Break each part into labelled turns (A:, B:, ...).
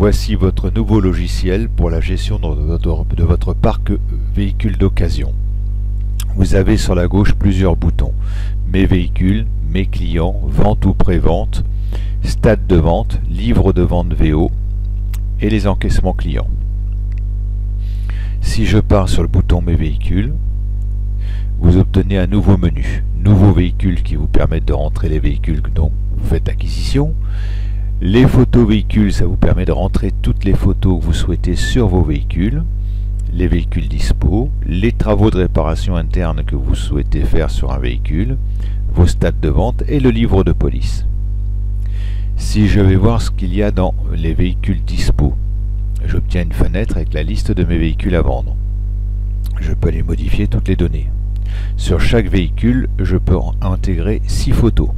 A: Voici votre nouveau logiciel pour la gestion de votre parc véhicule d'occasion. Vous avez sur la gauche plusieurs boutons. Mes véhicules, mes clients, vente ou pré-vente, stade de vente, livre de vente VO et les encaissements clients. Si je pars sur le bouton Mes véhicules, vous obtenez un nouveau menu. Nouveaux véhicules qui vous permettent de rentrer les véhicules dont vous faites acquisition. Les photos véhicules, ça vous permet de rentrer toutes les photos que vous souhaitez sur vos véhicules. Les véhicules dispo, les travaux de réparation interne que vous souhaitez faire sur un véhicule, vos stades de vente et le livre de police. Si je vais voir ce qu'il y a dans les véhicules dispo, j'obtiens une fenêtre avec la liste de mes véhicules à vendre. Je peux les modifier toutes les données. Sur chaque véhicule, je peux intégrer 6 photos.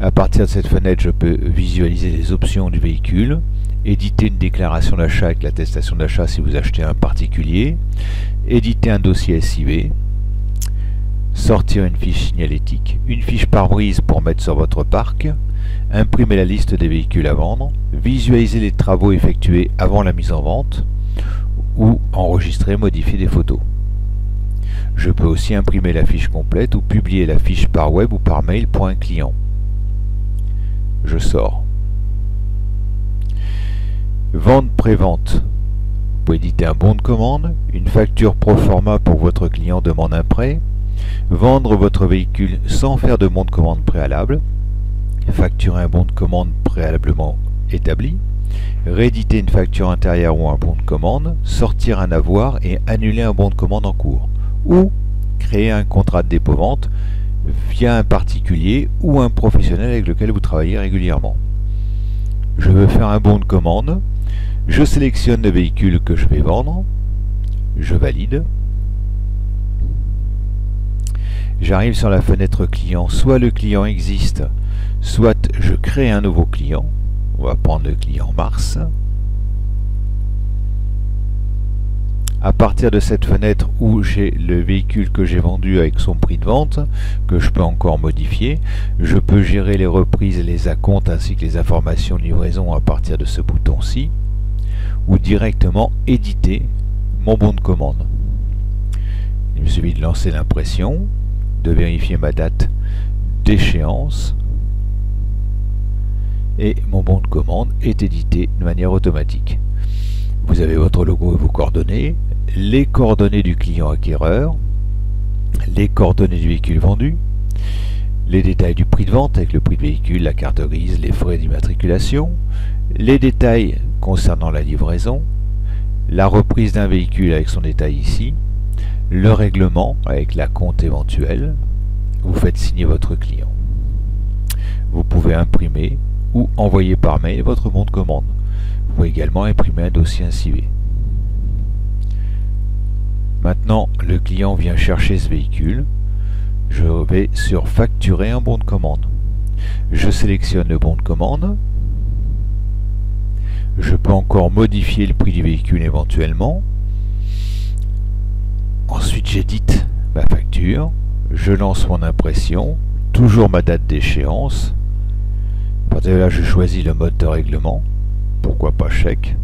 A: À partir de cette fenêtre, je peux visualiser les options du véhicule, éditer une déclaration d'achat avec l'attestation d'achat si vous achetez un particulier, éditer un dossier SIV, sortir une fiche signalétique, une fiche pare-brise pour mettre sur votre parc, imprimer la liste des véhicules à vendre, visualiser les travaux effectués avant la mise en vente ou enregistrer, modifier des photos. Je peux aussi imprimer la fiche complète ou publier la fiche par web ou par mail pour un client. Je sors. Vente pré-vente. Vous pouvez éditer un bon de commande, une facture pro forma pour que votre client demande un prêt, vendre votre véhicule sans faire de bon de commande préalable, facturer un bon de commande préalablement établi, rééditer une facture intérieure ou un bon de commande, sortir un avoir et annuler un bon de commande en cours, ou créer un contrat de dépôt-vente via un particulier ou un professionnel avec lequel vous travaillez régulièrement. Je veux faire un bon de commande, je sélectionne le véhicule que je vais vendre, je valide. J'arrive sur la fenêtre client, soit le client existe, soit je crée un nouveau client. On va prendre le client Mars. À partir de cette fenêtre où j'ai le véhicule que j'ai vendu avec son prix de vente, que je peux encore modifier, je peux gérer les reprises et les acomptes ainsi que les informations de livraison à partir de ce bouton-ci, ou directement éditer mon bon de commande. Il me suffit de lancer l'impression, de vérifier ma date d'échéance, et mon bon de commande est édité de manière automatique. Vous avez votre logo et vos coordonnées, les coordonnées du client acquéreur, les coordonnées du véhicule vendu, les détails du prix de vente avec le prix de véhicule, la carte grise, les frais d'immatriculation, les détails concernant la livraison, la reprise d'un véhicule avec son détail ici, le règlement avec l'acompte éventuel. Vous faites signer votre client. Vous pouvez imprimer ou envoyer par mail votre bon de commande. Vous pouvez également imprimer un dossier SIV. Maintenant, le client vient chercher ce véhicule. Je vais sur facturer un bon de commande. Je sélectionne le bon de commande. Je peux encore modifier le prix du véhicule éventuellement. Ensuite, j'édite ma facture. Je lance mon impression. Toujours ma date d'échéance. À partir de là, je choisis le mode de règlement. Pourquoi pas chèque.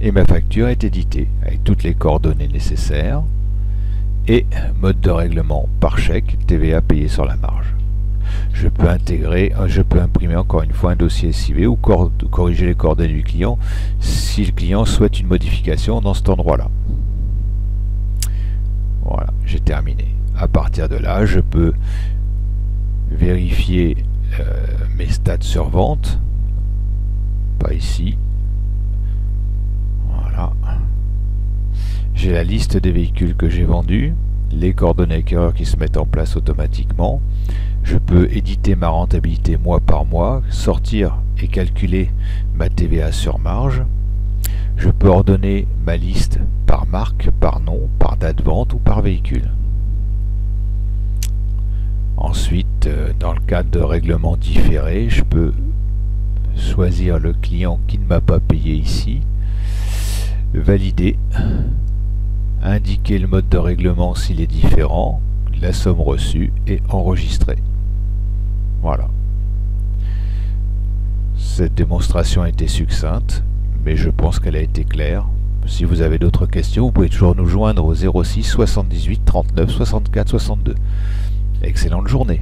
A: Et ma facture est éditée avec toutes les coordonnées nécessaires et mode de règlement par chèque, TVA payé sur la marge. Je peux imprimer encore une fois un dossier SIV ou corriger les coordonnées du client si le client souhaite une modification dans cet endroit-là. Voilà, j'ai terminé. À partir de là, je peux vérifier mes stats sur vente. Pas ici. Voilà. J'ai la liste des véhicules que j'ai vendus, les coordonnées acquéreurs qui se mettent en place automatiquement. Je peux éditer ma rentabilité mois par mois, sortir et calculer ma TVA sur marge. Je peux ordonner ma liste par marque, par nom, par date de vente ou par véhicule. Ensuite, dans le cadre de règlements différés, je peux choisir le client qui ne m'a pas payé ici, valider, indiquer le mode de règlement s'il est différent, la somme reçue et enregistrer. Voilà. Cette démonstration a été succincte, mais je pense qu'elle a été claire. Si vous avez d'autres questions, vous pouvez toujours nous joindre au 06 78 39 64 62. Excellente journée.